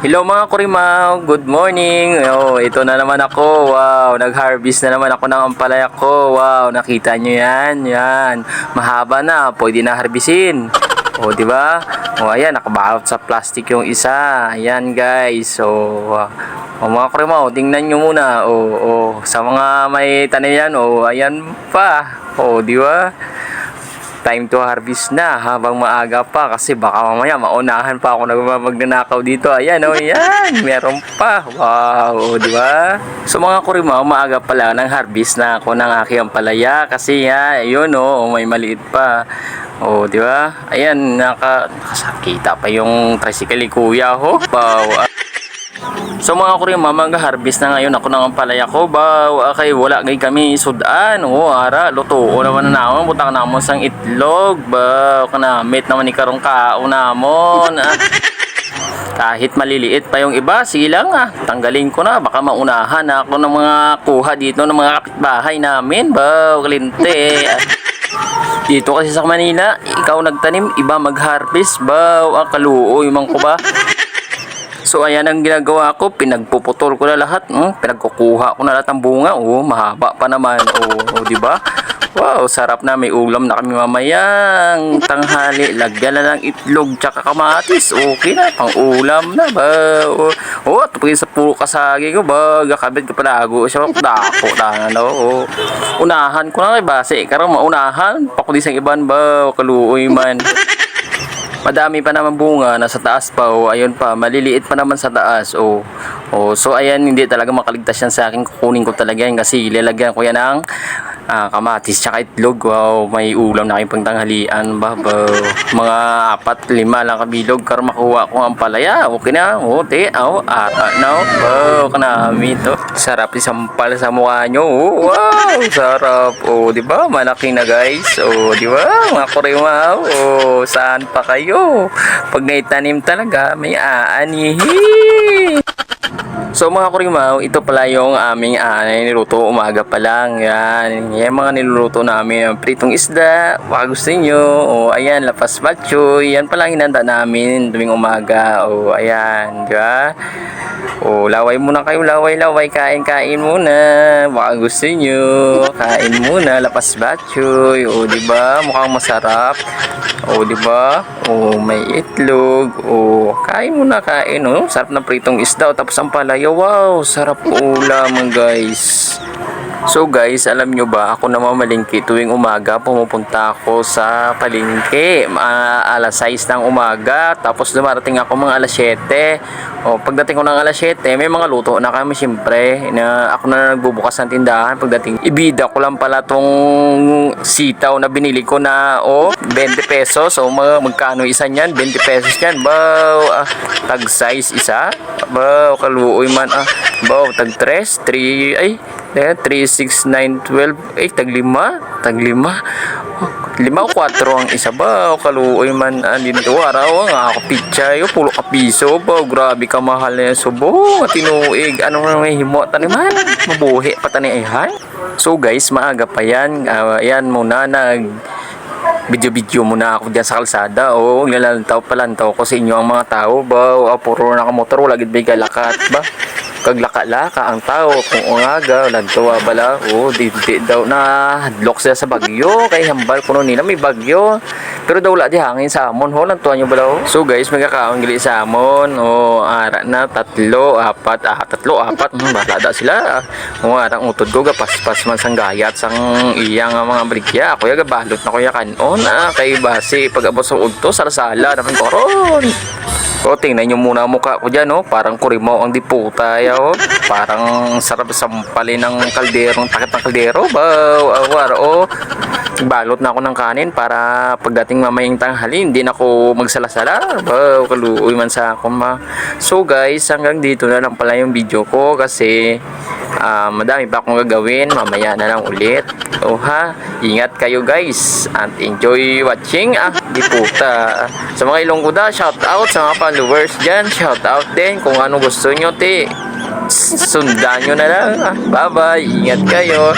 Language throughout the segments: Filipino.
Hello mga kurimaw, good morning. Ito na naman ako. Wow, nag-harvest na naman ako ng ampalaya ko. Wow, nakita nyo yan? Yan. Mahaba na, pwede na harbisin. Di ba? Ayan, nakabalot sa plastic yung isa. Ayan, guys. Mga kurimaw, tingnan nyo muna. Sa mga may tanim yan, ayan pa. Di ba? Time to harvest na habang maaga pa kasi baka mamaya maunahan pa ako magnanakaw dito. Ayan, yan, meron pa. Wow, di ba? So mga kurimaw, maaga pala nang harvest na ako ng aking ampalaya kasi ayun, may maliit pa. Di ba? Ayan, nakakita pa yung tricycle ni Kuya, Wow. So mga kurimaw, mag-harvest na ngayon ako ng ampalaya ko. Okay, wala gay kami sudan. Ara, luto naman na naman. Butang namon sang itlog. Kanamit naman ni karong kao namon. Kahit maliliit pa yung iba, sige lang tanggalin ko na. Baka maunahan ako ng mga kuha dito ng mga kapitbahay namin. Kalinte. Dito kasi sa Manila, ikaw nagtanim, iba mag-harvest. Kaluoy man ko ba? So ayan ang ginagawa ko, pinagpuputol ko na lahat, pinagkukuha ko na lahat ng bunga, mahaba pa naman, di ba? Wow, sarap na, may ulam na kami mamayang tanghali, lagyan na ng itlog tsaka kamatis, okay na, pang ulam na ba? At pagin sa puro kasagi ko, gakabit ko palago, siya dako na, unahan ko na kay base, karong maunahan, pakuli sa iban kaluoy man. Madami pa naman bunga, nasa taas pa, ayun pa, maliliit pa naman sa taas, So ayan, hindi talaga makaligtas yan sa akin, kukunin ko talaga yan kasi ilalagyan ko yan ng kamatis tsaka itlog. Wow, may ulam na kayong pangtanghalian, mga 4-5 lang kabilog kar makuha ko ang palaya, okay na, ata na, kanami to, sarap isampal sa mukha nyo, wow, sarap, di ba, malaki na guys, di ba, mga kurimaw, saan pa kayo, pag naitanim talaga, may aanihin. So mga kurimaw, ito pala yung aming niluto umaga pa lang. Yan mga niluluto namin. Pritong isda, baka gusto nyo. Ayan, lapas batchoy. Yan pala hinanda namin tuwing umaga. Ayan, di ba? Laway muna kayo, laway. Kain muna. Baka gusto nyo. Kain muna, lapas batchoy. Di ba? Mukhang masarap. Di ba? May itlog. Kain muna, kain. Sarap na pritong isda. Tapos ang palaya. Wow, sarap ulam guys. So guys, alam nyo ba, ako namamalingki tuwing umaga, pumupunta ako sa palengke, alas 6 ng umaga, tapos dumarating ako mga alas 7. Pagdating ko ng alas 7, may mga luto na kami siyempre, ako na nagbubukas ng tindahan. Pagdating, ibida ko lang pala tong sitaw na binili ko na 20 pesos, magkano isa niyan? 20 pesos yan, tag size isa, kaluoy man, tag 3, 3, 6, 9, 12, tag 5, 5 o 4 ang isa, kaluoy man, dito araw nga ako pichay, pulo ka piso, grabe ka mahal na yan, tinuig, may himo, taniman, mabuhi pa tanihan. So guys, maaga pa yan, yan muna, video muna ako dyan sa kalsada, palantaw ko sa inyo ang mga tao, puro nakamotor, wala gid may galakat ba? Kaglaka-laka ang tao kung umaga lantawa bala, di daw na hadlok sila sa bagyo kay hambal kuno nila may bagyo pero daw wala di hangin sa amon lantuan nyo bala. So guys, magkakaon gili sa amon, ara na 3, 4, bahala da sila. Arang utod ko gapaspas man sang gayat sang iyang mga baligya, ako ya gabalot na kuya kanon, kay base pag abot sa udto salasala naman koron. Tingnan nyo muna ang mukha ko dyan, parang kurimaw ang diputa, parang sarap sampalin ng kalderong, takit ng kaldero, balot na ako ng kanin para pagdating mamayang tanghali, hindi na ako magsalasala, kaluoy man sa ako So guys, hanggang dito na lang pala yung video ko kasi madami pa akong gagawin, mamaya na lang ulit. Ingat kayo guys and enjoy watching diputa. Sa mga Ilonggoda, shout out sa mga followers dyan, shout out din kung ano gusto nyo, sundan nyo na lang. Bye bye, ingat kayo.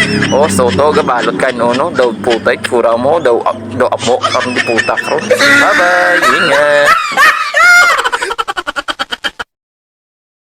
Gabalot ka daw putay, kura mo daw apo, karong diputa karon. Bye bye, ingat.